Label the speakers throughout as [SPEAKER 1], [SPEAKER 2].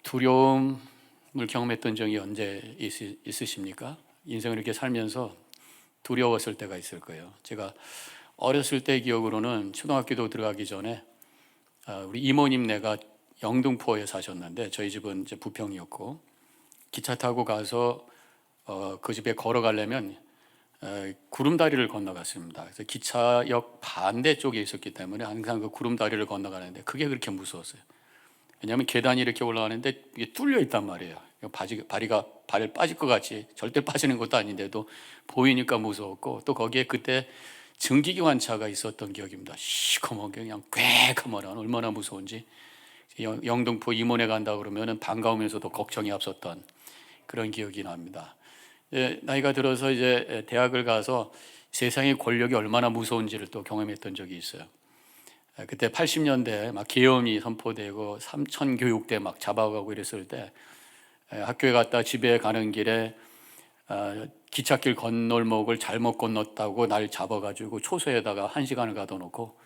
[SPEAKER 1] 두려움을 경험했던 적이 언제 있으십니까? 인생을 이렇게 살면서 두려웠을 때가 있을 거예요. 제가 어렸을 때 기억으로는 초등학교도 들어가기 전에 우리 이모님네가 영등포에 사셨는데 저희 집은 이제 부평이었고, 기차 타고 가서 그 집에 걸어가려면 구름다리를 건너갔습니다. 그래서 기차역 반대쪽에 있었기 때문에 항상 그 구름다리를 건너가는데 그게 그렇게 무서웠어요. 왜냐하면 계단이 이렇게 올라가는데 이게 뚫려 있단 말이에요. 발을 빠질 것 같이, 절대 빠지는 것도 아닌데도 보이니까 무서웠고, 또 거기에 그때 증기기관차가 있었던 기억입니다. 시커멓게 그냥 꽥하면 얼마나 무서운지. 영등포 임원에 간다 그러면은 반가우면서도 걱정이 앞섰던 그런 기억이 납니다. 나이가 들어서 이제 대학을 가서 세상의 권력이 얼마나 무서운지를 또 경험했던 적이 있어요. 그때 80년대 막 계엄이 선포되고 삼천 교육대 막 잡아가고 이랬을 때 학교에 갔다 집에 가는 길에 기찻길 건널목을 잘못 건넜다고 날 잡아가지고 초소에다가 1시간을 가둬놓고,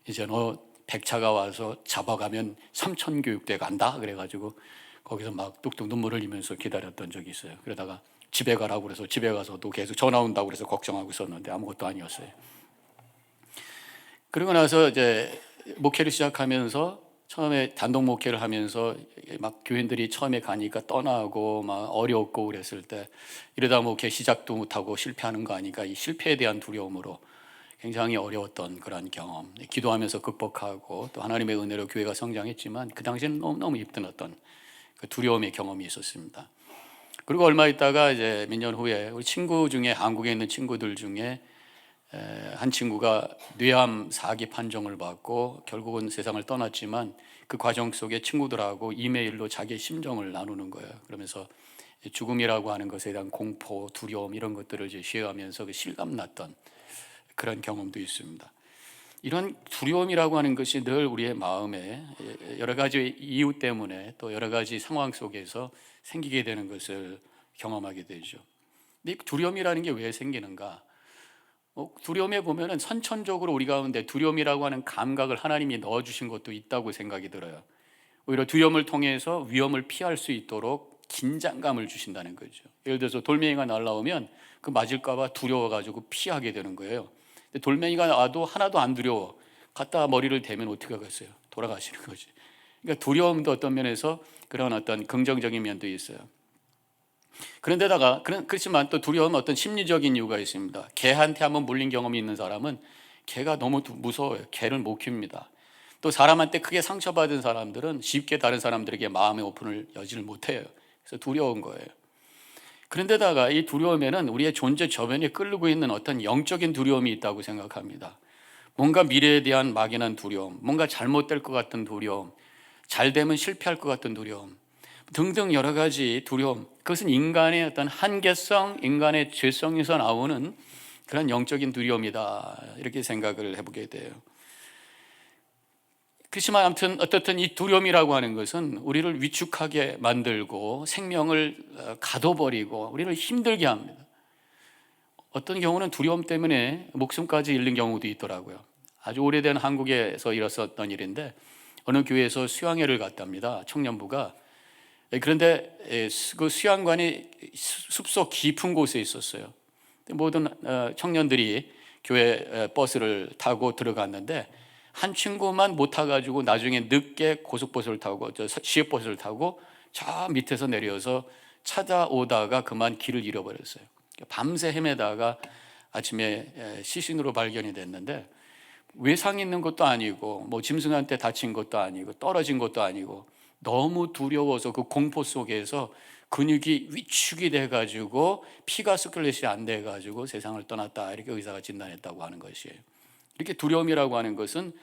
[SPEAKER 1] 이제 너 백차가 와서 잡아가면 삼천 교육대 간다 그래가지고 거기서 막 뚝뚝 눈물을 흘리면서 기다렸던 적이 있어요. 그러다가 집에 가라고 그래서 집에 가서도 계속 전화 온다고 그래서 걱정하고 있었는데 아무것도 아니었어요. 그러고 나서 이제 목회를 시작하면서, 처음에 단독 목회를 하면서 막 교인들이 처음에 가니까 떠나고 막 어렵고 그랬을 때, 이러다 목회 시작도 못하고 실패하는 거 아니까 이 실패에 대한 두려움으로 굉장히 어려웠던 그런 경험, 기도하면서 극복하고 또 하나님의 은혜로 교회가 성장했지만 그 당시에는 너무너무 힘든 어떤 그 두려움의 경험이 있었습니다. 그리고 얼마 있다가 이제 몇 년 후에 우리 친구 중에, 한국에 있는 친구들 중에 한 친구가 뇌암 4기 판정을 받고 결국은 세상을 떠났지만, 그 과정 속에 친구들하고 이메일로 자기의 심정을 나누는 거예요. 그러면서 죽음이라고 하는 것에 대한 공포, 두려움 이런 것들을 이제 시해하면서 그 실감났던 그런 경험도 있습니다. 이런 두려움이라고 하는 것이 늘 우리의 마음에 여러 가지 이유 때문에 또 여러 가지 상황 속에서 생기게 되는 것을 경험하게 되죠. 근데 두려움이라는 게 왜 생기는가? 두려움에 보면은 선천적으로 우리 가운데 두려움이라고 하는 감각을 하나님이 넣어주신 것도 있다고 생각이 들어요. 오히려 두려움을 통해서 위험을 피할 수 있도록 긴장감을 주신다는 거죠. 예를 들어서 돌멩이가 날아오면 그 맞을까봐 두려워가지고 피하게 되는 거예요. 근데 돌멩이가 와도 하나도 안 두려워. 갖다 머리를 대면 어떻게 하겠어요? 돌아가시는 거지. 그러니까 두려움도 어떤 면에서 그런 어떤 긍정적인 면도 있어요. 그런데다가 그렇지만 또 두려움은 어떤 심리적인 이유가 있습니다. 개한테 한번 물린 경험이 있는 사람은 개가 너무 무서워요. 개를 못 키웁니다. 또 사람한테 크게 상처받은 사람들은 쉽게 다른 사람들에게 마음의 오픈을 여지를 못해요. 그래서 두려운 거예요. 그런데다가 이 두려움에는 우리의 존재 저변에 끌고 있는 어떤 영적인 두려움이 있다고 생각합니다. 뭔가 미래에 대한 막연한 두려움, 뭔가 잘못될 것 같은 두려움, 잘 되면 실패할 것 같은 두려움 등등 여러 가지 두려움, 그것은 인간의 어떤 한계성, 인간의 죄성에서 나오는 그런 영적인 두려움이다, 이렇게 생각을 해보게 돼요. 그렇지만 아무튼 어떻든 이 두려움이라고 하는 것은 우리를 위축하게 만들고 생명을 가둬버리고 우리를 힘들게 합니다. 어떤 경우는 두려움 때문에 목숨까지 잃는 경우도 있더라고요. 아주 오래된 한국에서 일었었던 일인데, 어느 교회에서 수양회를 갔답니다. 청년부가. 그런데 그 수양관이 숲속 깊은 곳에 있었어요. 모든 청년들이 교회 버스를 타고 들어갔는데 한 친구만 못 타가지고 나중에 늦게 고속버스를 타고 시외버스를 타고 저 밑에서 내려서 찾아오다가 그만 길을 잃어버렸어요. 밤새 헤매다가 아침에 시신으로 발견이 됐는데, 외상 있는 것도 아니고 뭐 짐승한테 다친 것도 아니고 떨어진 것도 아니고 너무 두려워서 그 공포 속에서 근육이 위축이 돼가지고 피가 서큘레이션이 안 돼가지고 세상을 떠났다, 이렇게 의사가 진단했다고 하는 것이에요. 이렇게 두려움이라고 하는 것은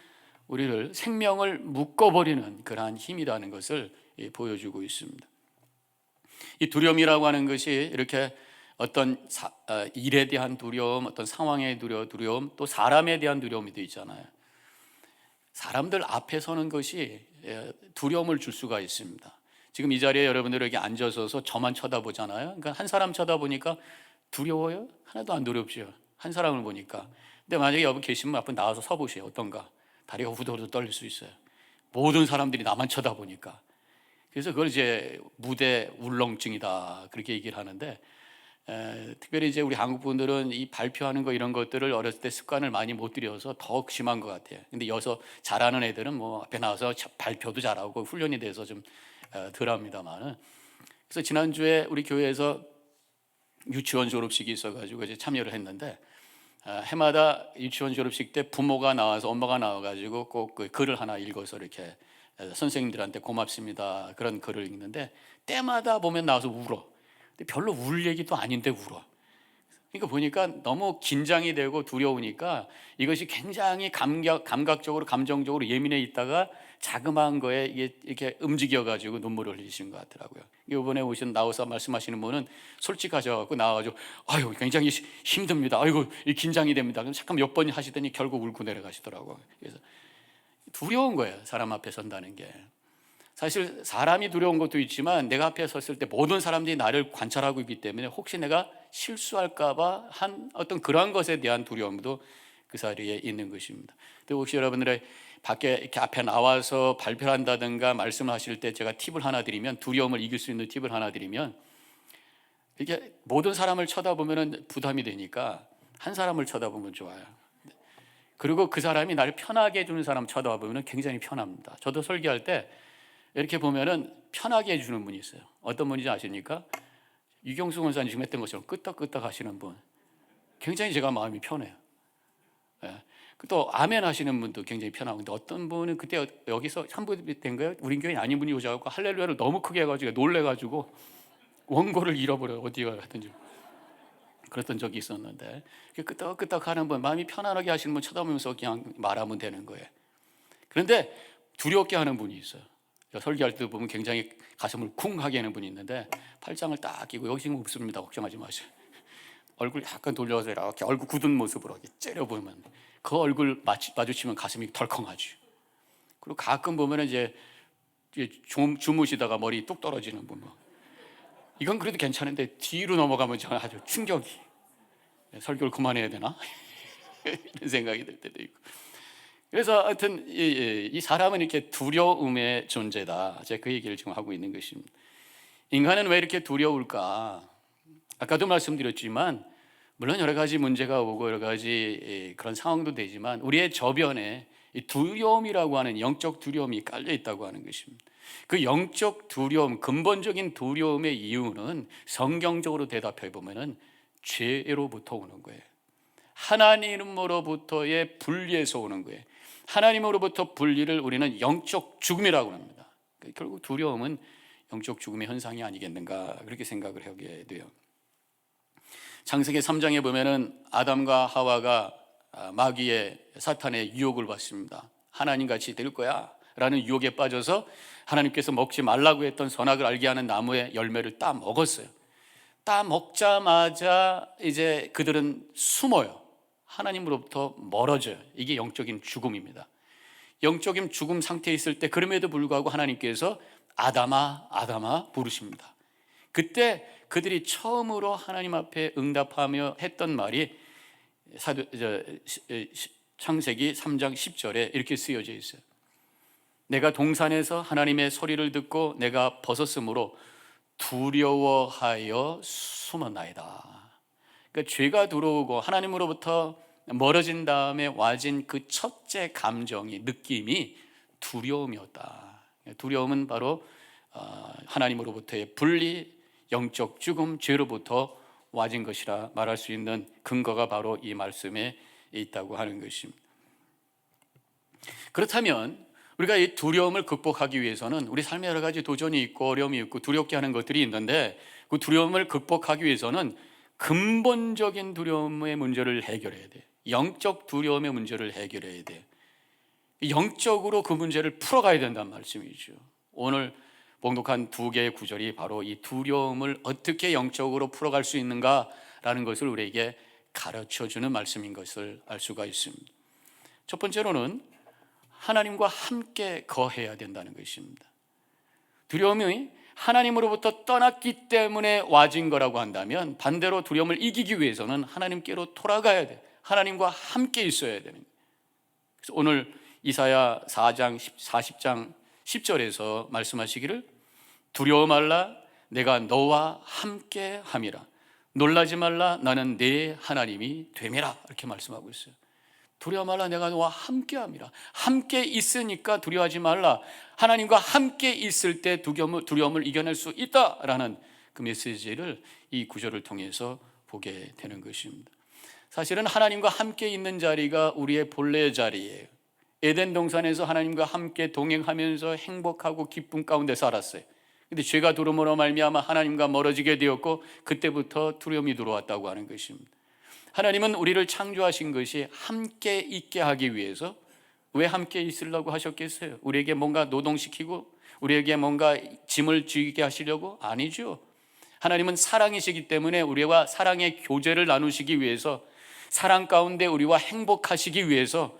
[SPEAKER 1] 우리를 생명을 묶어버리는 그러한 힘이라는 것을 보여주고 있습니다. 이 두려움이라고 하는 것이 이렇게 어떤 일에 대한 두려움, 어떤 상황에 대한 두려움, 또 사람에 대한 두려움도 있잖아요. 사람들 앞에 서는 것이 두려움을 줄 수가 있습니다. 지금 이 자리에 여러분들 여기 앉아서서 저만 쳐다보잖아요. 그러니까 한 사람 쳐다보니까 두려워요? 하나도 안 두렵죠. 한 사람을 보니까. 근데 만약에 여러분 계시면 한번 나와서 서보세요. 어떤가? 다리가 후들후들 떨릴 수 있어요. 모든 사람들이 나만 쳐다보니까. 그래서 그걸 이제 무대 울렁증이다 그렇게 얘기를 하는데, 특별히 이제 우리 한국 분들은 이 발표하는 거 이런 것들을 어렸을 때 습관을 많이 못 들여서 더 심한 것 같아요. 근데 여기서 잘하는 애들은 뭐 앞에 나와서 발표도 잘하고 훈련이 돼서 좀 덜합니다만은. 그래서 지난주에 우리 교회에서 유치원 졸업식이 있어가지고 이제 참여를 했는데, 해마다 유치원 졸업식 때 부모가 나와서 엄마가 나와가지고 꼭 그 글을 하나 읽어서 이렇게 선생님들한테 고맙습니다 그런 글을 읽는데, 때마다 보면 나와서 울어. 근데 별로 울 얘기도 아닌데 울어. 그러니까 보니까 너무 긴장이 되고 두려우니까 이것이 굉장히 감각적으로 감정적으로 예민해 있다가 자그마한 거에 이게 이렇게 움직여가지고 눈물을 흘리시는 것 같더라고요. 이번에 오신 나와서 말씀하시는 분은 솔직하셔갖고 나와가지고 아유 굉장히 힘듭니다. 아이고 긴장이 됩니다. 그럼 잠깐 몇 번 하시더니 결국 울고 내려가시더라고요. 그래서 두려운 거예요, 사람 앞에 선다는 게. 사실 사람이 두려운 것도 있지만 내가 앞에 섰을 때 모든 사람들이 나를 관찰하고 있기 때문에 혹시 내가 실수할까 봐 한 어떤 그러한 것에 대한 두려움도 그 자리에 있는 것입니다. 또 혹시 여러분들의 밖에 이렇게 앞에 나와서 발표를 한다든가 말씀하실 때 제가 팁을 하나 드리면, 두려움을 이길 수 있는 팁을 하나 드리면, 이게 모든 사람을 쳐다보면 부담이 되니까 한 사람을 쳐다보면 좋아요. 그리고 그 사람이 나를 편하게 해주는 사람 쳐다보면 굉장히 편합니다. 저도 설교할 때 이렇게 보면은 편하게 해주는 분이 있어요. 어떤 분인지 아십니까? 유경수 권사님 지금 했던 것처럼 끄떡끄떡 하시는 분, 굉장히 제가 마음이 편해요. 또 아멘 하시는 분도 굉장히 편하고, 근데 어떤 분은 그때 여기서 한분 된 거예요. 우리 교회 아닌 분이 오셔서 할렐루야를 너무 크게 해가지고 놀래가지고 원고를 잃어버려요. 어디가 갔든지. 그랬던 적이 있었는데, 끄떡끄떡 하는 분, 마음이 편안하게 하시는 분 쳐다보면서 그냥 말하면 되는 거예요. 그런데 두렵게 하는 분이 있어요. 설교할 때 보면 굉장히 가슴을 쿵 하게 하는 분이 있는데, 팔짱을 딱 끼고 여기 지금 없습니다. 걱정하지 마세요. 얼굴 약간 돌려서 이렇게 얼굴 굳은 모습으로 이렇게 째려보면 그 얼굴 마주치면 가슴이 덜컹하죠. 그리고 가끔 보면 이제 주무시다가 머리 뚝 떨어지는 분, 이건 그래도 괜찮은데 뒤로 넘어가면 저는 아주 충격이, 설교를 그만해야 되나? 이런 생각이 들 때도 있고. 그래서 하여튼 이 사람은 이렇게 두려움의 존재다, 제가 그 얘기를 지금 하고 있는 것입니다. 인간은 왜 이렇게 두려울까? 아까도 말씀드렸지만 물론 여러 가지 문제가 오고 여러 가지 그런 상황도 되지만 우리의 저변에 이 두려움이라고 하는 영적 두려움이 깔려 있다고 하는 것입니다. 그 영적 두려움, 근본적인 두려움의 이유는 성경적으로 대답해 보면은 죄로부터 오는 거예요. 하나님으로부터의 분리에서 오는 거예요. 하나님으로부터 분리를 우리는 영적 죽음이라고 합니다. 결국 두려움은 영적 죽음의 현상이 아니겠는가, 그렇게 생각을 하게 돼요. 창세기 3장에 보면은 아담과 하와가 마귀의 사탄의 유혹을 받습니다. 하나님같이 될 거야 라는 유혹에 빠져서 하나님께서 먹지 말라고 했던 선악을 알게 하는 나무의 열매를 따 먹었어요. 따 먹자마자 이제 그들은 숨어요. 하나님으로부터 멀어져요. 이게 영적인 죽음입니다. 영적인 죽음 상태에 있을 때 그럼에도 불구하고 하나님께서 아담아 아담아 부르십니다. 그때 그들이 처음으로 하나님 앞에 응답하며 했던 말이 창세기 3장 10절에 이렇게 쓰여져 있어요. 내가 동산에서 하나님의 소리를 듣고 내가 벗었으므로 두려워하여 숨었나이다. 그러니까 죄가 들어오고 하나님으로부터 멀어진 다음에 와진 그 첫째 감정이, 느낌이 두려움이었다. 두려움은 바로 하나님으로부터의 분리, 영적 죽음, 죄로부터 와진 것이라 말할 수 있는 근거가 바로 이 말씀에 있다고 하는 것입니다. 그렇다면 우리가 이 두려움을 극복하기 위해서는 우리 삶에 여러 가지 도전이 있고 어려움이 있고 두렵게 하는 것들이 있는데, 그 두려움을 극복하기 위해서는 근본적인 두려움의 문제를 해결해야 돼요. 영적 두려움의 문제를 해결해야 돼요. 영적으로 그 문제를 풀어가야 된다는 말씀이죠. 오늘 봉독한 두 개의 구절이 바로 이 두려움을 어떻게 영적으로 풀어갈 수 있는가라는 것을 우리에게 가르쳐주는 말씀인 것을 알 수가 있습니다. 첫 번째로는 하나님과 함께 거해야 된다는 것입니다. 두려움이 하나님으로부터 떠났기 때문에 와진 거라고 한다면, 반대로 두려움을 이기기 위해서는 하나님께로 돌아가야 돼. 하나님과 함께 있어야 되는 거예요. 그래서 오늘 이사야 4장 40장 10절에서 말씀하시기를 두려워 말라, 내가 너와 함께 함이라. 놀라지 말라, 나는 네 하나님이 됨이라. 이렇게 말씀하고 있어요. 두려워 말라, 내가 너와 함께 함이라. 함께 있으니까 두려워하지 말라. 하나님과 함께 있을 때 두려움을 이겨낼 수 있다라는 그 메시지를 이 구절을 통해서 보게 되는 것입니다. 사실은 하나님과 함께 있는 자리가 우리의 본래의 자리예요. 에덴 동산에서 하나님과 함께 동행하면서 행복하고 기쁨 가운데 살았어요. 근데 죄가 들어옴으로 말미암아 하나님과 멀어지게 되었고, 그때부터 두려움이 들어왔다고 하는 것입니다. 하나님은 우리를 창조하신 것이 함께 있게 하기 위해서. 왜 함께 있으려고 하셨겠어요? 우리에게 뭔가 노동시키고 우리에게 뭔가 짐을 지게 하시려고? 아니죠. 하나님은 사랑이시기 때문에 우리와 사랑의 교제를 나누시기 위해서, 사랑 가운데 우리와 행복하시기 위해서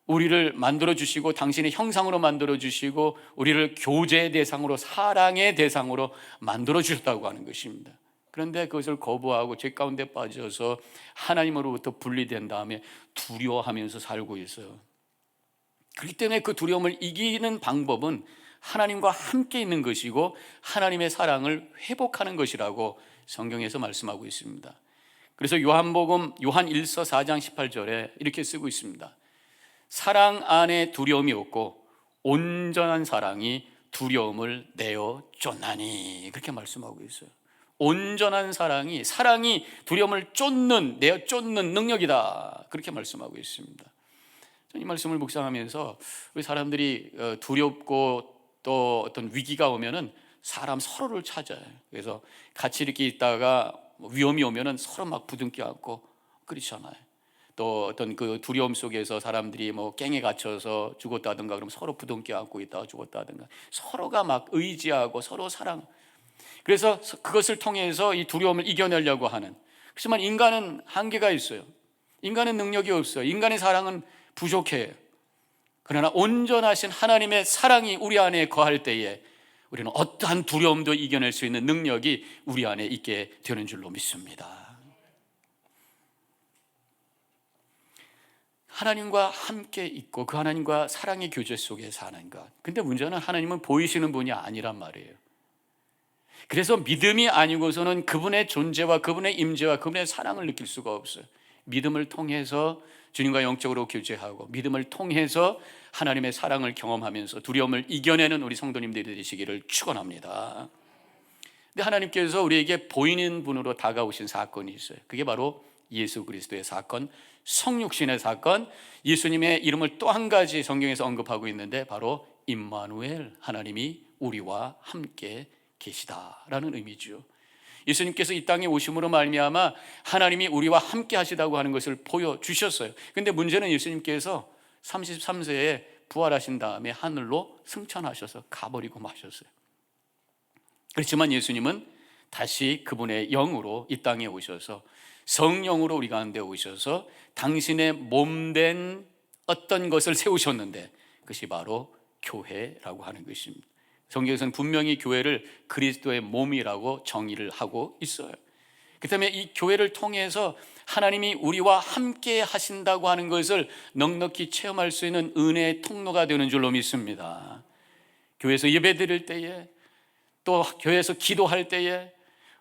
[SPEAKER 1] 우리를 만들어주시고 당신의 형상으로 만들어주시고 우리를 교제의 대상으로, 사랑의 대상으로 만들어주셨다고 하는 것입니다. 그런데 그것을 거부하고 죄 가운데 빠져서 하나님으로부터 분리된 다음에 두려워하면서 살고 있어요. 그렇기 때문에 그 두려움을 이기는 방법은 하나님과 함께 있는 것이고 하나님의 사랑을 회복하는 것이라고 성경에서 말씀하고 있습니다. 그래서 요한복음 요한 1서 4장 18절에 이렇게 쓰고 있습니다. 사랑 안에 두려움이 없고 온전한 사랑이 두려움을 내어 쫓나니. 그렇게 말씀하고 있어요. 온전한 사랑이 두려움을 내어 쫓는 능력이다. 그렇게 말씀하고 있습니다. 이 말씀을 묵상하면서 우리 사람들이 두렵고 또 어떤 위기가 오면은 사람 서로를 찾아요. 그래서 같이 이렇게 있다가 위험이 오면은 서로 막 부둥켜 안고 그렇잖아요. 또 어떤 그 두려움 속에서 사람들이 뭐 갱에 갇혀서 죽었다든가 그러면 서로 부둥켜 안고 있다가 죽었다든가 서로가 막 의지하고 서로 사랑. 그래서 그것을 통해서 이 두려움을 이겨내려고 하는. 그렇지만 인간은 한계가 있어요. 인간은 능력이 없어요. 인간의 사랑은 부족해요. 그러나 온전하신 하나님의 사랑이 우리 안에 거할 때에 우리는 어떠한 두려움도 이겨낼 수 있는 능력이 우리 안에 있게 되는 줄로 믿습니다. 하나님과 함께 있고 그 하나님과 사랑의 교제 속에 사는 것. 근데 문제는 하나님은 보이시는 분이 아니란 말이에요. 그래서 믿음이 아니고서는 그분의 존재와 그분의 임재와 그분의 사랑을 느낄 수가 없어요. 믿음을 통해서 주님과 영적으로 교제하고 믿음을 통해서 하나님의 사랑을 경험하면서 두려움을 이겨내는 우리 성도님들이 되시기를 축원합니다. 근데 하나님께서 우리에게 보이는 분으로 다가오신 사건이 있어요. 그게 바로 예수 그리스도의 사건, 성육신의 사건. 예수님의 이름을 또 한 가지 성경에서 언급하고 있는데 바로 임마누엘, 하나님이 우리와 함께 계시다라는 의미죠. 예수님께서 이 땅에 오심으로 말미암아 하나님이 우리와 함께 하시다고 하는 것을 보여주셨어요. 그런데 문제는 예수님께서 33세에 부활하신 다음에 하늘로 승천하셔서 가버리고 마셨어요. 그렇지만 예수님은 다시 그분의 영으로 이 땅에 오셔서 성령으로 우리 가운데 오셔서 당신의 몸된 어떤 것을 세우셨는데 그것이 바로 교회라고 하는 것입니다. 성경에서는 분명히 교회를 그리스도의 몸이라고 정의를 하고 있어요. 그다음에 이 교회를 통해서 하나님이 우리와 함께 하신다고 하는 것을 넉넉히 체험할 수 있는 은혜의 통로가 되는 줄로 믿습니다. 교회에서 예배드릴 때에 또 교회에서 기도할 때에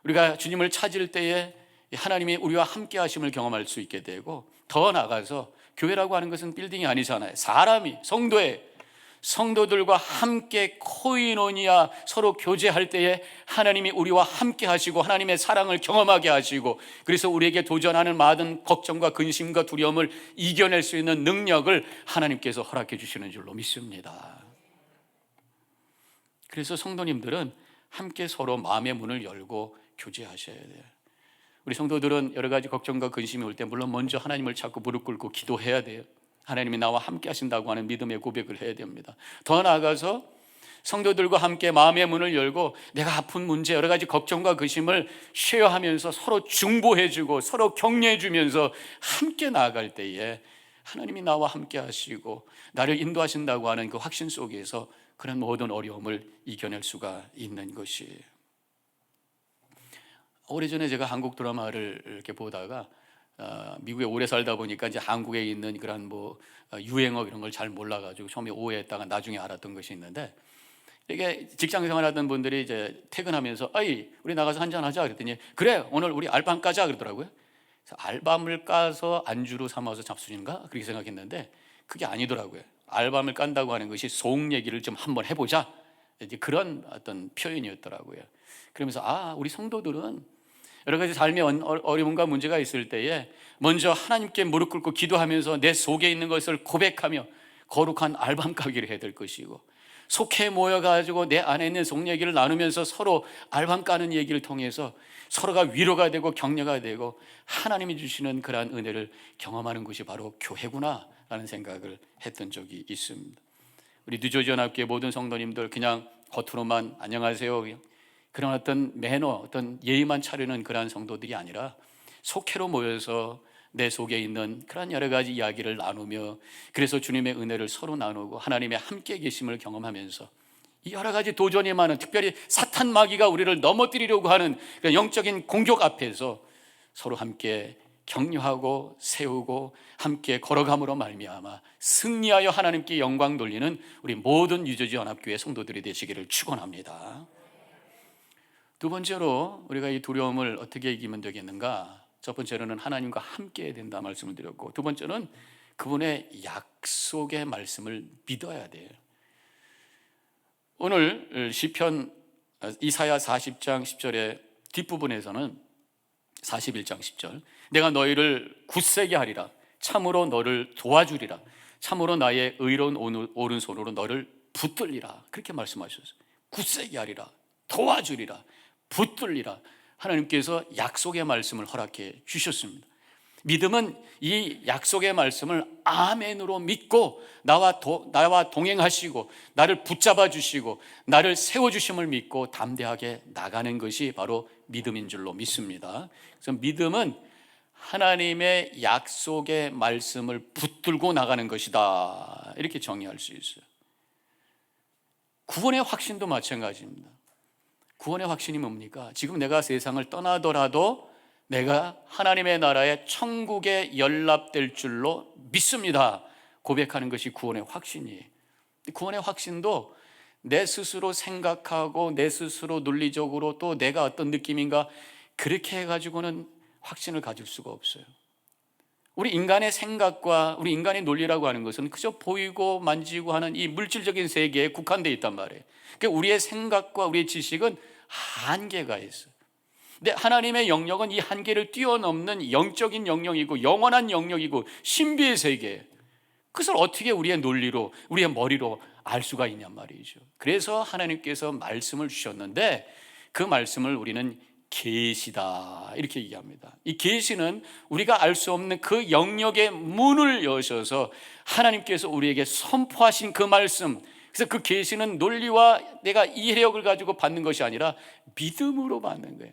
[SPEAKER 1] 우리가 주님을 찾을 때에 하나님이 우리와 함께 하심을 경험할 수 있게 되고, 더 나아가서 교회라고 하는 것은 빌딩이 아니잖아요. 사람이 성도들과 함께 코이노니아 서로 교제할 때에 하나님이 우리와 함께 하시고 하나님의 사랑을 경험하게 하시고, 그래서 우리에게 도전하는 많은 걱정과 근심과 두려움을 이겨낼 수 있는 능력을 하나님께서 허락해 주시는 줄로 믿습니다. 그래서 성도님들은 함께 서로 마음의 문을 열고 교제하셔야 돼요. 우리 성도들은 여러 가지 걱정과 근심이 올 때 물론 먼저 하나님을 찾고 무릎 꿇고 기도해야 돼요. 하나님이 나와 함께 하신다고 하는 믿음의 고백을 해야 됩니다. 더 나아가서 성도들과 함께 마음의 문을 열고 내가 아픈 문제, 여러 가지 걱정과 근심을 쉐어하면서 서로 중보해주고 서로 격려해주면서 함께 나아갈 때에 하나님이 나와 함께 하시고 나를 인도하신다고 하는 그 확신 속에서 그런 모든 어려움을 이겨낼 수가 있는 것이에요. 오래전에 제가 한국 드라마를 이렇게 보다가 미국에 오래 살다 보니까 이제 한국에 있는 그런 유행어 이런 걸 잘 몰라가지고 처음에 오해했다가 나중에 알았던 것이 있는데, 이게 직장 생활하던 분들이 이제 퇴근하면서 아이 우리 나가서 한잔 하자 그랬더니 그래 오늘 우리 알밤 까자 그러더라고요. 그래서 알밤을 까서 안주로 삼아서 잡수인가 그렇게 생각했는데 그게 아니더라고요. 알밤을 깐다고 하는 것이 속 얘기를 좀 한번 해보자 이제 그런 어떤 표현이었더라고요. 그러면서 우리 성도들은 여러 가지 삶의 어려움과 문제가 있을 때에 먼저 하나님께 무릎 꿇고 기도하면서 내 속에 있는 것을 고백하며 거룩한 알밤 까기를 해야 될 것이고, 속해 모여가지고 내 안에 있는 속 얘기를 나누면서 서로 알밤 까는 얘기를 통해서 서로가 위로가 되고 격려가 되고 하나님이 주시는 그러한 은혜를 경험하는 것이 바로 교회구나 라는 생각을 했던 적이 있습니다. 우리 뉴저지연합교회 모든 성도님들 그냥 겉으로만 안녕하세요 그런 어떤 매너, 어떤 예의만 차리는 그러한 성도들이 아니라 속회로 모여서 내 속에 있는 그런 여러 가지 이야기를 나누며, 그래서 주님의 은혜를 서로 나누고 하나님의 함께 계심을 경험하면서 이 여러 가지 도전이 많은, 특별히 사탄 마귀가 우리를 넘어뜨리려고 하는 그런 영적인 공격 앞에서 서로 함께 격려하고 세우고 함께 걸어감으로 말미암아 승리하여 하나님께 영광 돌리는 우리 모든 유저지 연합교회 성도들이 되시기를 축원합니다. 두 번째로 우리가 이 두려움을 어떻게 이기면 되겠는가? 첫 번째로는 하나님과 함께 해야 된다 말씀을 드렸고, 두 번째는 그분의 약속의 말씀을 믿어야 돼요. 오늘 시편 이사야 40장 10절의 뒷부분에서는 41장 10절 내가 너희를 굳세게 하리라, 참으로 너를 도와주리라, 참으로 나의 의로운 오른손으로 너를 붙들리라, 그렇게 말씀하셨어요. 굳세게 하리라, 도와주리라, 붙들리라. 하나님께서 약속의 말씀을 허락해 주셨습니다. 믿음은 이 약속의 말씀을 아멘으로 믿고 나와 동행하시고 나를 붙잡아 주시고 나를 세워주심을 믿고 담대하게 나가는 것이 바로 믿음인 줄로 믿습니다. 그래서 믿음은 하나님의 약속의 말씀을 붙들고 나가는 것이다, 이렇게 정의할 수 있어요. 구원의 확신도 마찬가지입니다. 구원의 확신이 뭡니까? 지금 내가 세상을 떠나더라도 내가 하나님의 나라의 천국에 연락될 줄로 믿습니다, 고백하는 것이 구원의 확신이에요. 구원의 확신도 내 스스로 생각하고 내 스스로 논리적으로 또 내가 어떤 느낌인가 그렇게 해가지고는 확신을 가질 수가 없어요. 우리 인간의 생각과 우리 인간의 논리라고 하는 것은 그저 보이고 만지고 하는 이 물질적인 세계에 국한되어 있단 말이에요. 그러니까 우리의 생각과 우리의 지식은 한계가 있어요. 근데 하나님의 영역은 이 한계를 뛰어넘는 영적인 영역이고 영원한 영역이고 신비의 세계예요. 그것을 어떻게 우리의 논리로, 우리의 머리로 알 수가 있냔 말이죠. 그래서 하나님께서 말씀을 주셨는데 그 말씀을 우리는 계시다, 이렇게 얘기합니다. 이 계시는 우리가 알 수 없는 그 영역의 문을 여셔서 하나님께서 우리에게 선포하신 그 말씀, 그래서 그 계시는 논리와 내가 이해력을 가지고 받는 것이 아니라 믿음으로 받는 거예요.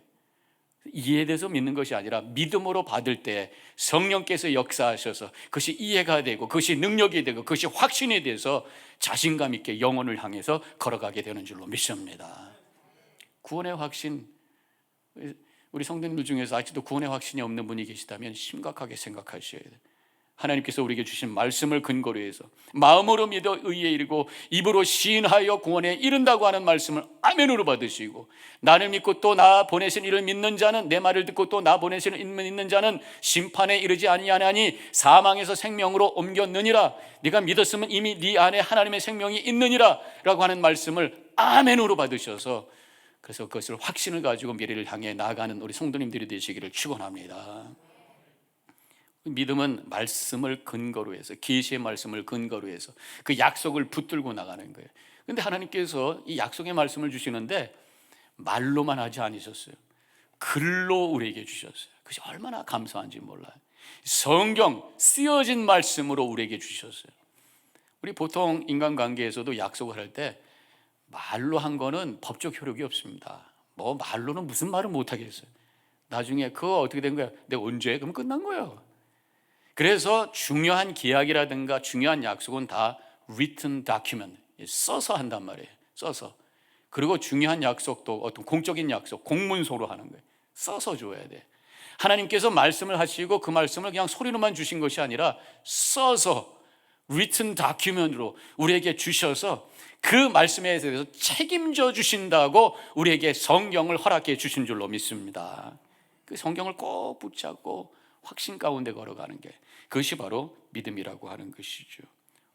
[SPEAKER 1] 이해돼서 믿는 것이 아니라 믿음으로 받을 때 성령께서 역사하셔서 그것이 이해가 되고 그것이 능력이 되고 그것이 확신이 돼서 자신감 있게 영혼을 향해서 걸어가게 되는 줄로 믿습니다. 구원의 확신, 우리 성도님들 중에서 아직도 구원의 확신이 없는 분이 계시다면 심각하게 생각하셔야 돼요. 하나님께서 우리에게 주신 말씀을 근거로 해서 마음으로 믿어 의에 이르고 입으로 시인하여 구원에 이른다고 하는 말씀을 아멘으로 받으시고, 나를 믿고 또 나 보내신 이를 믿는 자는, 내 말을 듣고 또 나 보내신 이를 믿는 자는 심판에 이르지 아니하나니 사망에서 생명으로 옮겼느니라. 네가 믿었으면 이미 네 안에 하나님의 생명이 있느니라 라고 하는 말씀을 아멘으로 받으셔서, 그래서 그것을 확신을 가지고 미래를 향해 나아가는 우리 성도님들이 되시기를 축원합니다. 믿음은 말씀을 근거로 해서, 계시의 말씀을 근거로 해서 그 약속을 붙들고 나가는 거예요. 그런데 하나님께서 이 약속의 말씀을 주시는데 말로만 하지 않으셨어요. 글로 우리에게 주셨어요. 그것이 얼마나 감사한지 몰라요. 성경 쓰여진 말씀으로 우리에게 주셨어요. 우리 보통 인간관계에서도 약속을 할 때 말로 한 거는 법적 효력이 없습니다. 뭐 말로는 무슨 말을 못 하겠어요. 나중에 그거 어떻게 된 거야? 내가 언제? 그럼 끝난 거예요. 그래서 중요한 계약이라든가 중요한 약속은 다 written document, 써서 한단 말이에요. 써서. 그리고 중요한 약속도 어떤 공적인 약속, 공문서로 하는 거예요. 써서 줘야 돼. 하나님께서 말씀을 하시고 그 말씀을 그냥 소리로만 주신 것이 아니라 써서 written document으로 우리에게 주셔서 그 말씀에 대해서 책임져 주신다고 우리에게 성경을 허락해 주신 줄로 믿습니다. 그 성경을 꼭 붙잡고 확신 가운데 걸어가는 게, 그것이 바로 믿음이라고 하는 것이죠.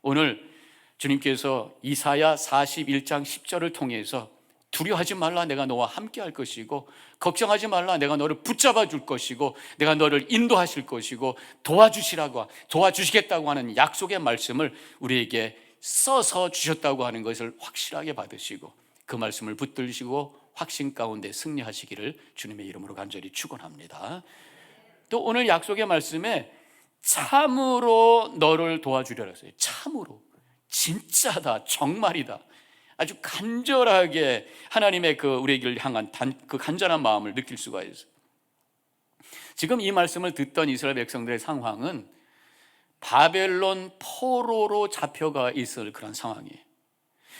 [SPEAKER 1] 오늘 주님께서 이사야 41장 10절을 통해서 두려워하지 말라, 내가 너와 함께 할 것이고, 걱정하지 말라, 내가 너를 붙잡아 줄 것이고, 내가 너를 인도하실 것이고, 도와주시겠다고 하는 약속의 말씀을 우리에게 써서 주셨다고 하는 것을 확실하게 받으시고, 그 말씀을 붙들시고 확신 가운데 승리하시기를 주님의 이름으로 간절히 축원합니다. 또 오늘 약속의 말씀에 참으로 너를 도와주려고 했어요. 참으로, 진짜다, 정말이다. 아주 간절하게 하나님의 우리에게 향한 그 간절한 마음을 느낄 수가 있어요. 지금 이 말씀을 듣던 이스라엘 백성들의 상황은 바벨론 포로로 잡혀가 있을 그런 상황이에요.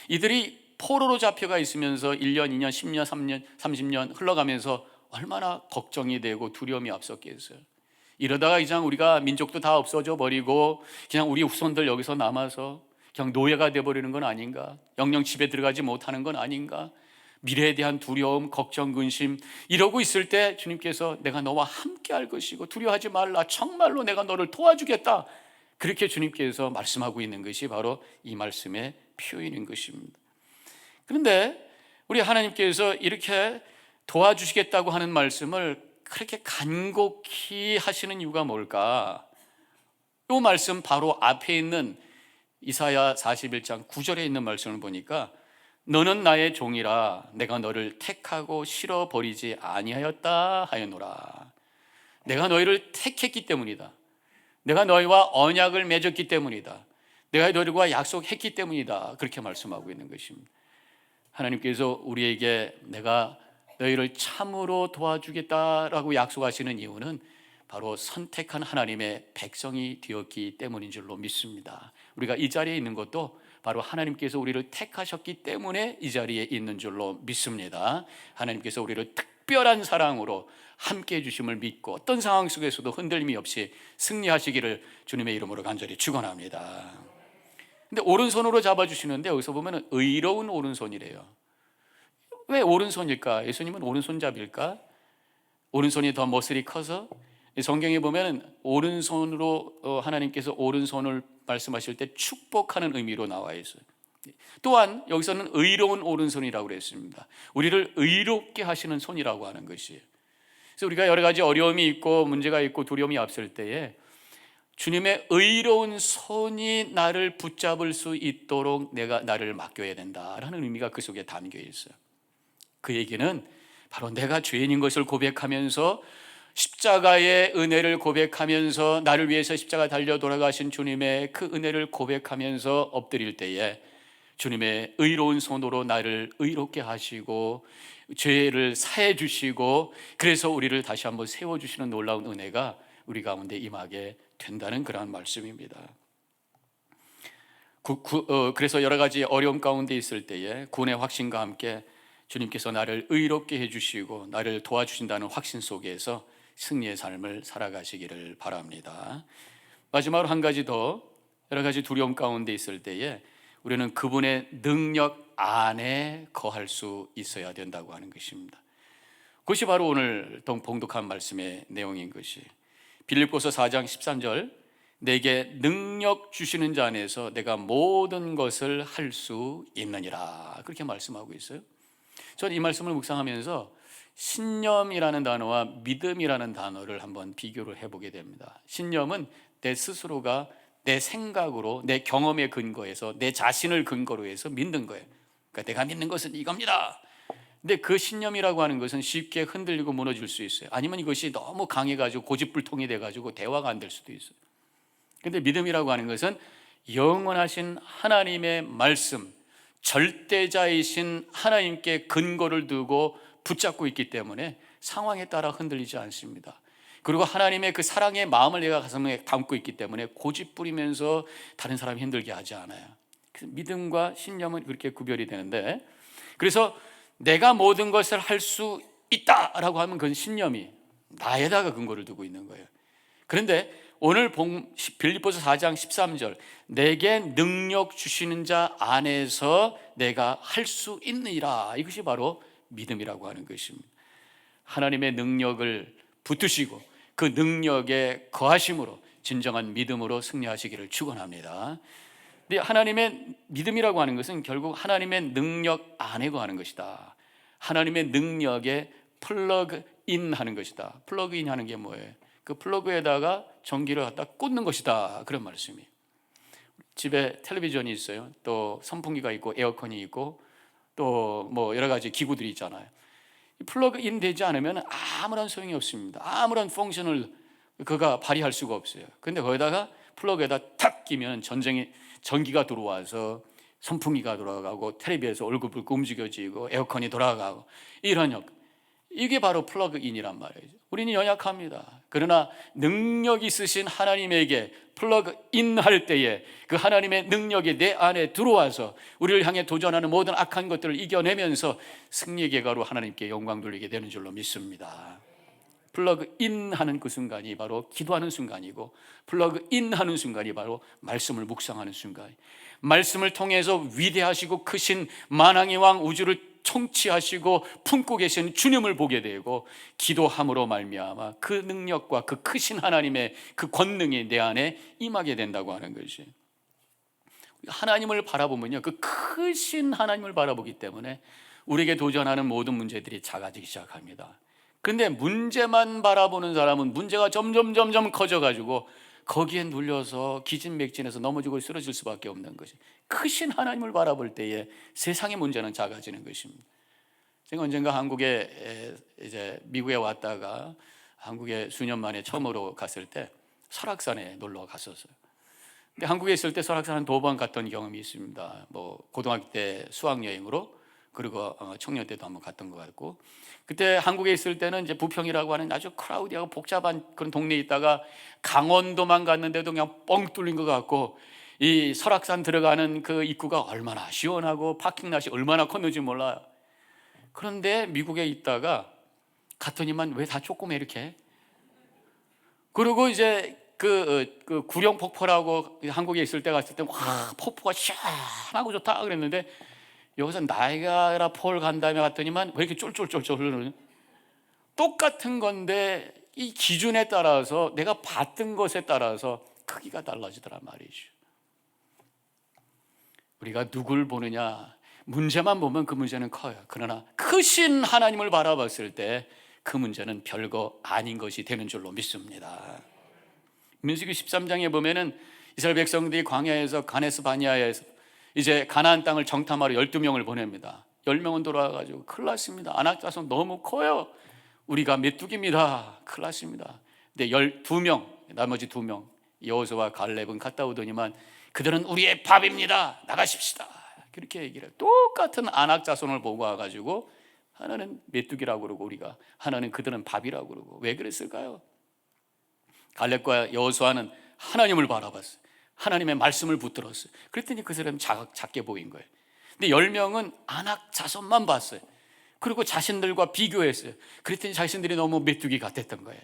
[SPEAKER 1] 이들이 포로로 잡혀가 있으면서 1년, 2년, 10년, 3년, 30년 흘러가면서 얼마나 걱정이 되고 두려움이 앞섰겠어요. 이러다가 이상 우리가 민족도 다 없어져 버리고 그냥 우리 후손들 여기서 남아서 그냥 노예가 되어버리는 건 아닌가, 영영 집에 들어가지 못하는 건 아닌가, 미래에 대한 두려움, 걱정, 근심, 이러고 있을 때 주님께서 내가 너와 함께 할 것이고 두려워하지 말라, 정말로 내가 너를 도와주겠다, 그렇게 주님께서 말씀하고 있는 것이 바로 이 말씀의 표현인 것입니다. 그런데 우리 하나님께서 이렇게 도와주시겠다고 하는 말씀을 그렇게 간곡히 하시는 이유가 뭘까? 이 말씀 바로 앞에 있는 이사야 41장 9절에 있는 말씀을 보니까, 너는 나의 종이라 내가 너를 택하고 실어버리지 아니하였다 하였노라. 내가 너희를 택했기 때문이다. 내가 너희와 언약을 맺었기 때문이다. 내가 너희들과 약속했기 때문이다. 그렇게 말씀하고 있는 것입니다. 하나님께서 우리에게 내가 너희를 참으로 도와주겠다라고 약속하시는 이유는 바로 선택한 하나님의 백성이 되었기 때문인 줄로 믿습니다. 우리가 이 자리에 있는 것도 바로 하나님께서 우리를 택하셨기 때문에 이 자리에 있는 줄로 믿습니다. 하나님께서 우리를 특별한 사랑으로 함께 해주심을 믿고 어떤 상황 속에서도 흔들림이 없이 승리하시기를 주님의 이름으로 간절히 축원합니다. 근데 오른손으로 잡아주시는데 여기서 보면 의로운 오른손이래요. 왜 오른손일까? 예수님은 오른손잡일까? 오른손이 더 머슬이 커서? 성경에 보면 오른손으로 하나님께서 오른손을 말씀하실 때 축복하는 의미로 나와 있어요. 또한 여기서는 의로운 오른손이라고 그랬습니다. 우리를 의롭게 하시는 손이라고 하는 것이에요. 그래서 우리가 여러 가지 어려움이 있고 문제가 있고 두려움이 앞설 때에 주님의 의로운 손이 나를 붙잡을 수 있도록 내가 나를 맡겨야 된다라는 의미가 그 속에 담겨 있어요. 그 얘기는 바로 내가 죄인인 것을 고백하면서 십자가의 은혜를 고백하면서 나를 위해서 십자가 달려 돌아가신 주님의 그 은혜를 고백하면서 엎드릴 때에 주님의 의로운 손으로 나를 의롭게 하시고 죄를 사해 주시고 그래서 우리를 다시 한번 세워주시는 놀라운 은혜가 우리 가운데 임하게 된다는 그러한 말씀입니다. 그래서 여러 가지 어려움 가운데 있을 때에 구원의 확신과 함께 주님께서 나를 의롭게 해주시고 나를 도와주신다는 확신 속에서 승리의 삶을 살아가시기를 바랍니다. 마지막으로 한 가지 더, 여러 가지 두려움 가운데 있을 때에 우리는 그분의 능력 안에 거할 수 있어야 된다고 하는 것입니다. 그것이 바로 오늘 봉독한 말씀의 내용인 것이, 빌립보서 4장 13절, 내게 능력 주시는 자 안에서 내가 모든 것을 할 수 있느니라, 그렇게 말씀하고 있어요. 저는 이 말씀을 묵상하면서 신념이라는 단어와 믿음이라는 단어를 한번 비교를 해보게 됩니다. 신념은 내 스스로가 내 생각으로, 내 경험에 근거해서, 내 자신을 근거로 해서 믿는 거예요. 그러니까 내가 믿는 것은 이겁니다. 근데 그 신념이라고 하는 것은 쉽게 흔들리고 무너질 수 있어요. 아니면 이것이 너무 강해가지고 고집불통이 돼가지고 대화가 안 될 수도 있어요. 근데 믿음이라고 하는 것은 영원하신 하나님의 말씀, 절대자이신 하나님께 근거를 두고 붙잡고 있기 때문에 상황에 따라 흔들리지 않습니다. 그리고 하나님의 그 사랑의 마음을 내가 가슴에 담고 있기 때문에 고집 부리면서 다른 사람이 힘들게 하지 않아요. 그래서 믿음과 신념은 그렇게 구별이 되는데, 그래서 내가 모든 것을 할 수 있다라고 하면 그건 신념이 나에다가 근거를 두고 있는 거예요. 그런데 오늘 본 빌립보서 4장 13절, 내게 능력 주시는 자 안에서 내가 할 수 있느니라. 이것이 바로 믿음이라고 하는 것입니다. 하나님의 능력을 붙드시고 그 능력에 거하심으로 진정한 믿음으로 승리하시기를 축원합니다. 근데 하나님의 믿음이라고 하는 것은 결국 하나님의 능력 안에 거하는 것이다. 하나님의 능력에 플러그인 하는 것이다. 플러그인 하는 게 뭐예요? 그 플러그에다가 전기를 갖다 꽂는 것이다. 그런 말씀이에요. 집에 텔레비전이 있어요. 또 선풍기가 있고 에어컨이 있고 또 뭐 여러 가지 기구들이 있잖아요. 플러그인 되지 않으면 아무런 소용이 없습니다. 아무런 펑션을 그가 발휘할 수가 없어요. 근데 거기다가 플러그에다 탁 끼면 전기가 들어와서 선풍기가 돌아가고 텔레비에서 얼굴 움직여지고 에어컨이 돌아가고 이런 역. 이게 바로 플러그인이란 말이죠. 우리는 연약합니다. 그러나 능력 있으신 하나님에게 플러그인 할 때에 그 하나님의 능력이 내 안에 들어와서 우리를 향해 도전하는 모든 악한 것들을 이겨내면서 승리의 결과로 하나님께 영광 돌리게 되는 줄로 믿습니다. 플러그인 하는 그 순간이 바로 기도하는 순간이고, 플러그인 하는 순간이 바로 말씀을 묵상하는 순간. 말씀을 통해서 위대하시고 크신 만왕의 왕, 우주를 통치하시고 품고 계신 주님을 보게 되고, 기도함으로 말미암아 그 능력과 그 크신 하나님의 그 권능이 내 안에 임하게 된다고 하는 것이. 하나님을 바라보면요, 그 크신 하나님을 바라보기 때문에 우리에게 도전하는 모든 문제들이 작아지기 시작합니다. 근데 문제만 바라보는 사람은 문제가 점점 커져가지고 거기에 눌려서 기진맥진해서 넘어지고 쓰러질 수밖에 없는 것이, 크신 하나님을 바라볼 때에 세상의 문제는 작아지는 것입니다. 제가 언젠가 한국에 이제 미국에 왔다가 한국에 수년 만에 처음으로 갔을 때 설악산에 놀러 갔었어요. 근데 한국에 있을 때 설악산 한 2번 갔던 경험이 있습니다. 뭐 고등학교 때 수학여행으로, 그리고 청년 때도 한번 갔던 것 같고, 그때 한국에 있을 때는 이제 부평이라고 하는 아주 크라우디하고 복잡한 그런 동네에 있다가 강원도만 갔는데도 그냥 뻥 뚫린 것 같고, 이 설악산 들어가는 그 입구가 얼마나 시원하고 파킹랏이 얼마나 컸는지 몰라요. 그런데 미국에 있다가 갔더니만 왜 다 조그매 이렇게. 그리고 이제 그 구룡 폭포라고 한국에 있을 때 갔을 때 와, 폭포가 시원하고 좋다 그랬는데, 여기서 나이아가라 폴 간 다음에 갔더니만 왜 이렇게 쫄쫄쫄쫄 흐르는. 똑같은 건데 이 기준에 따라서, 내가 봤던 것에 따라서 크기가 달라지더란 말이죠. 우리가 누굴 보느냐, 문제만 보면 그 문제는 커요. 그러나 크신 하나님을 바라봤을 때 그 문제는 별거 아닌 것이 되는 줄로 믿습니다. 민수기 13장에 보면은 이스라엘 백성들이 광야에서 가네스 바니아에서 이제 가나안 땅을 정탐하러 12명을 보냅니다. 10명은 돌아와가지고 큰일 났습니다. 안악자손 너무 커요. 우리가 메뚜기입니다. 큰일 났습니다. 근데 12명, 나머지 2명 여호수아와 갈렙은 갔다 오더니만 그들은 우리의 밥입니다. 나가십시다. 그렇게 얘기를 해요. 똑같은 안악자손을 보고 와가지고 하나는 메뚜기라고 그러고 하나는 그들은 밥이라고 그러고. 왜 그랬을까요? 갈렙과 여호수아는 하나님을 바라봤어요. 하나님의 말씀을 붙들었어요. 그랬더니 그 사람은 작게 보인 거예요. 근데 10명은 안악 자손만 봤어요. 그리고 자신들과 비교했어요. 그랬더니 자신들이 너무 메뚜기 같았던 거예요.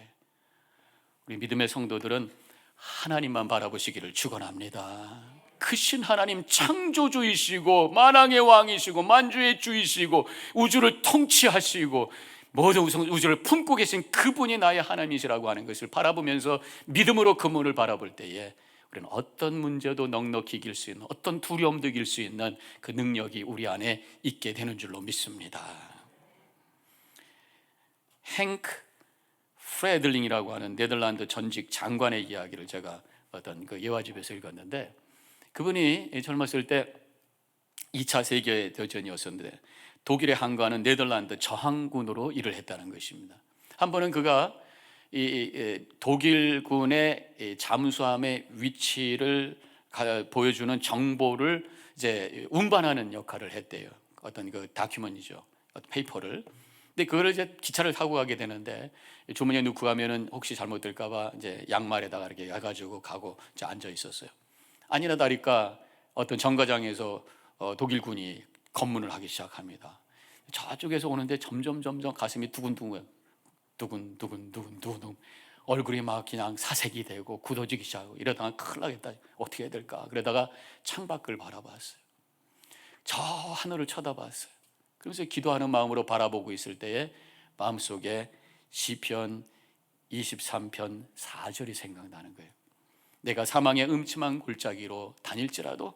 [SPEAKER 1] 우리 믿음의 성도들은 하나님만 바라보시기를 축원합니다. 크신 하나님, 창조주이시고 만왕의 왕이시고 만주의 주이시고 우주를 통치하시고 모든 우주를 품고 계신 그분이 나의 하나님이시라고 하는 것을 바라보면서 믿음으로 그분을 바라볼 때에 우리는 어떤 문제도 넉넉히 이길 수 있는, 어떤 두려움도 이길 수 있는 그 능력이 우리 안에 있게 되는 줄로 믿습니다. 행크 프레들링이라고 하는 네덜란드 전직 장관의 이야기를 제가 어떤 그 예화집에서 읽었는데, 그분이 젊었을 때 2차 세계대전이었었는데 독일에 항거하는 네덜란드 저항군으로 일을 했다는 것입니다. 한 번은 그가 이 독일군의 잠수함의 위치를 보여주는 정보를 이제 운반하는 역할을 했대요. 어떤 그 다큐멘이죠, 어떤 페이퍼를. 근데 그걸 이제 기차를 타고 가게 되는데 주머니에 넣고 가면은 혹시 잘못될까봐 이제 양말에다가 이렇게 해가지고 가고 이제 앉아 있었어요. 아니나 다를까 어떤 정거장에서 독일군이 검문을 하기 시작합니다. 저쪽에서 오는데 점점 가슴이 두근두근. 얼굴이 막 그냥 사색이 되고 굳어지기 시작하고 이러다가 큰일 나겠다. 어떻게 해야 될까? 그러다가 창밖을 바라봤어요. 저 하늘을 쳐다봤어요. 그러면서 기도하는 마음으로 바라보고 있을 때에 마음속에 시편 23편 4절이 생각나는 거예요. 내가 사망의 음침한 골짜기로 다닐지라도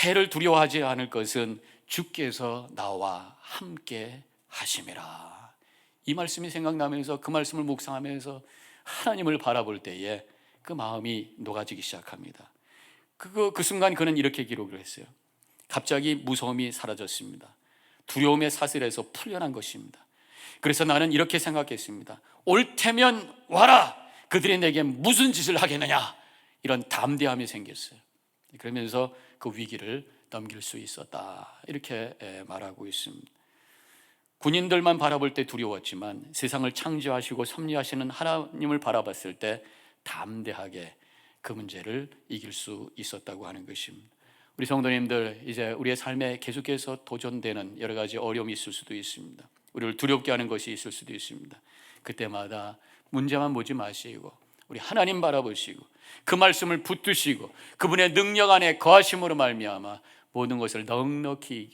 [SPEAKER 1] 해를 두려워하지 않을 것은 주께서 나와 함께 하심이라. 이 말씀이 생각나면서 그 말씀을 묵상하면서 하나님을 바라볼 때에 그 마음이 녹아지기 시작합니다. 그 순간 그는 이렇게 기록을 했어요. 갑자기 무서움이 사라졌습니다. 두려움의 사슬에서 풀려난 것입니다. 그래서 나는 이렇게 생각했습니다. 올 테면 와라. 그들이 내게 무슨 짓을 하겠느냐. 이런 담대함이 생겼어요. 그러면서 그 위기를 넘길 수 있었다. 이렇게 말하고 있습니다. 군인들만 바라볼 때 두려웠지만 세상을 창조하시고 섭리하시는 하나님을 바라봤을 때 담대하게 그 문제를 이길 수 있었다고 하는 것입니다. 우리 성도님들, 이제 우리의 삶에 계속해서 도전되는 여러 가지 어려움이 있을 수도 있습니다. 우리를 두렵게 하는 것이 있을 수도 있습니다. 그때마다 문제만 보지 마시고 우리 하나님 바라보시고 그 말씀을 붙드시고 그분의 능력 안에 거하심으로 말미암아 모든 것을 넉넉히